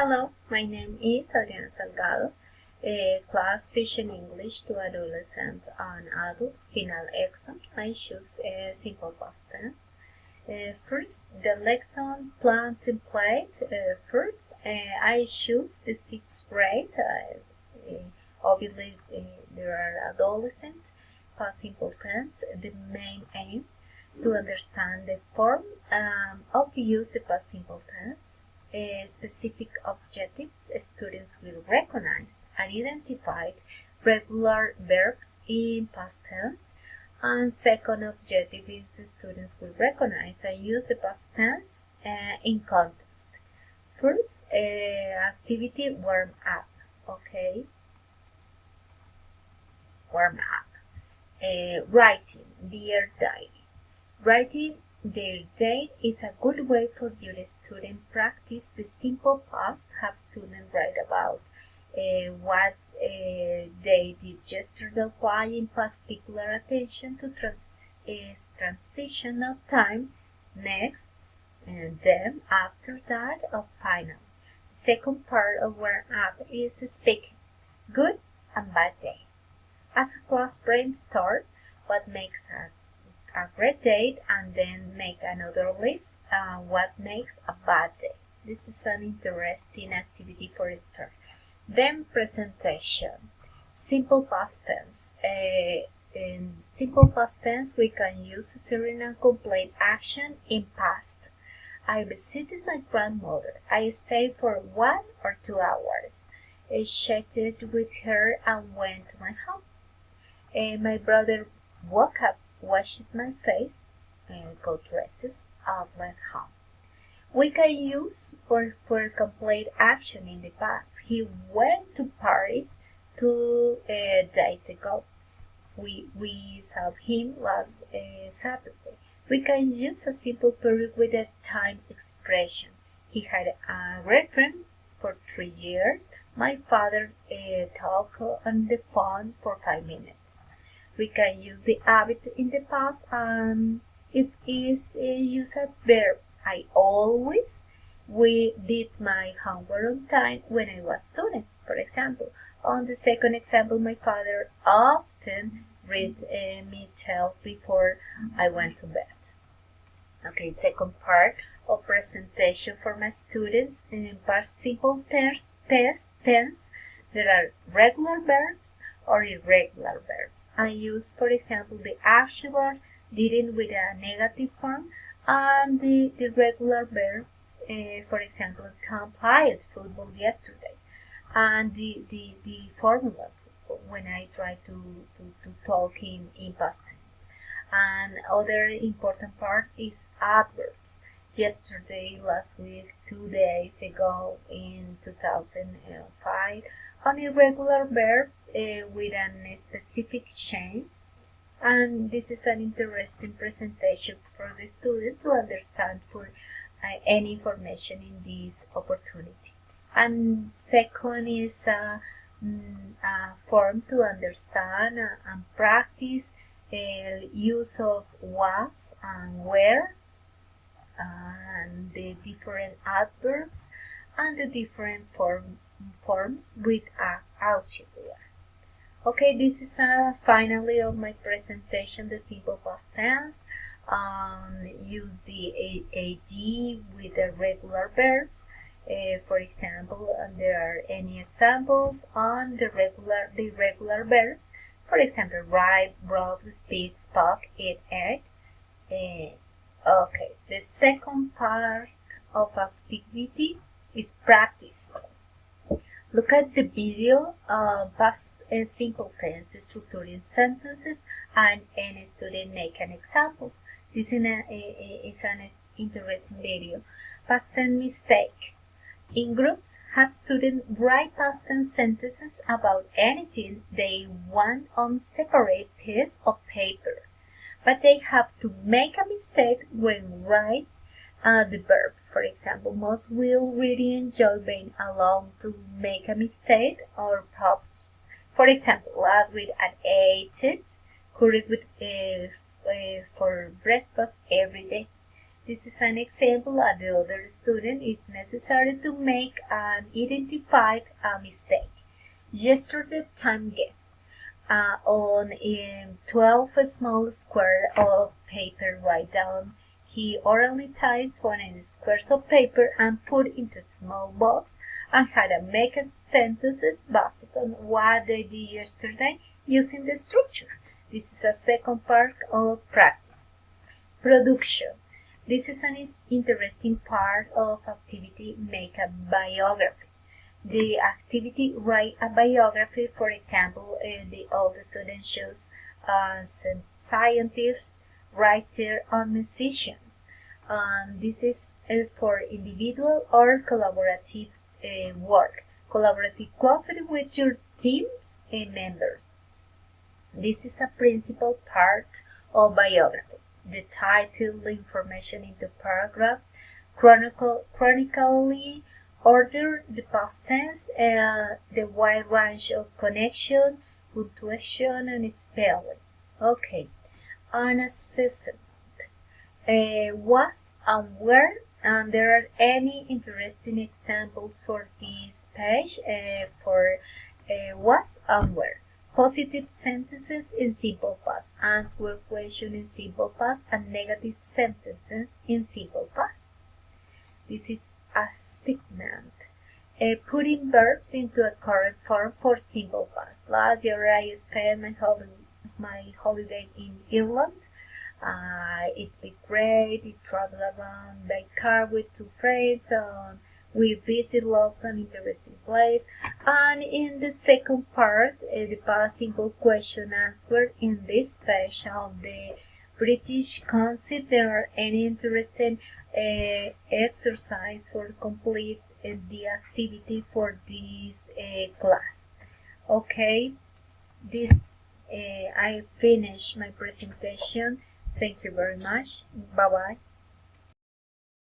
Hello, my name is Adriana Salgado, a class teaching English to adolescents and adults. Final exam, I choose a simple past tense. First, the lesson plan template. I choose the sixth grade. Obviously, there are adolescents. Past simple tense. The main aim to understand the form of use the past simple tense. Specific objectives students will recognize and identify regular verbs in past tense. And second objective is students will recognize and use the past tense in context. First, activity warm up. Okay, warm up. Writing dear diary. Writing their date is a good way for your student practice the simple past. Have students write about what they did yesterday, applying particular attention to transition of time, next, and then after that of final. The second part of warm up is speaking, good and bad day. As a class brainstorm what makes a great day and then make another list what makes a bad day. This is an interesting activity for a start. Then presentation. Simple past tense. In simple past tense we can use a certain and complete action in past. I visited my grandmother. I stayed for 1 or 2 hours. I chatted with her and went to my home. My brother woke up, washed my face, and got dresses, and went home. We can use for complete action in the past. He went to Paris 2 days ago. We saw him last Saturday. We can use a simple period with a time expression. He had a girlfriend for 3 years. My father talked on the phone for 5 minutes. We can use the habit in the past and it is used as verbs. I always did my homework on time when I was student. For example, on the second example, my father often read me tales before I went to bed. Okay, second part of presentation for my students. In past simple tense, there are regular verbs or irregular verbs. I use, for example, the auxiliary dealing with a negative form and the regular verbs. For example, Tom played football yesterday, and the formula when I try to talk in past tense. And other important part is adverbs. Yesterday, last week, 2 days ago, in 2005. On irregular verbs with a specific change, and this is an interesting presentation for the student to understand for any information in this opportunity. And second is a form to understand and practice use of was and where and the different adverbs and the different forms with auxiliary. Okay, this is finally of my presentation, the simple past tense. Use the AD with the regular verbs. For example, there are any examples on the regular verbs. For example, ride, broke, speak, spoke, eat, ate. Okay, the second part of activity is practice. Look at the video past simple tense structuring sentences and any student make an example. This is an interesting video. Past tense mistake. In groups, have students write past tense sentences about anything they want on separate piece of paper, but they have to make a mistake when writing the verb. For example, most will really enjoy being alone to make a mistake or pause. For example, last week I ate it, curried with for breakfast every day. This is an example that the other student is necessary to make and identify a mistake. Yesterday time guess. On 12 small squares of paper, write down he orally types 1 squares of paper and put into a small box and had to make a sentences based on what they did yesterday using the structure. This is a second part of practice. Production. This is an interesting part of activity make a biography. The activity write a biography, for example, all the students choose scientists, writers, or musicians. This is for individual or collaborative work. Collaborative closely with your team's members. This is a principal part of biography. The title, the information into paragraphs, chronically order, the past tense, the wide range of connection, punctuation, and spelling. Okay, an assessment. Was and where, and there are any interesting examples for this page for was and where. Positive sentences in simple past, answer question in simple past, and negative sentences in simple past. This is assignment. Putting verbs into a correct form for simple past. Last year I spent my holiday in Ireland. It was great. We traveled around by car with 2 friends. We visit lots of interesting places. And in the second part, the past simple question answer in this page of the British Council, there are any interesting exercise for complete the activity for this class. Okay, this I finished my presentation. Thank you very much. Bye bye.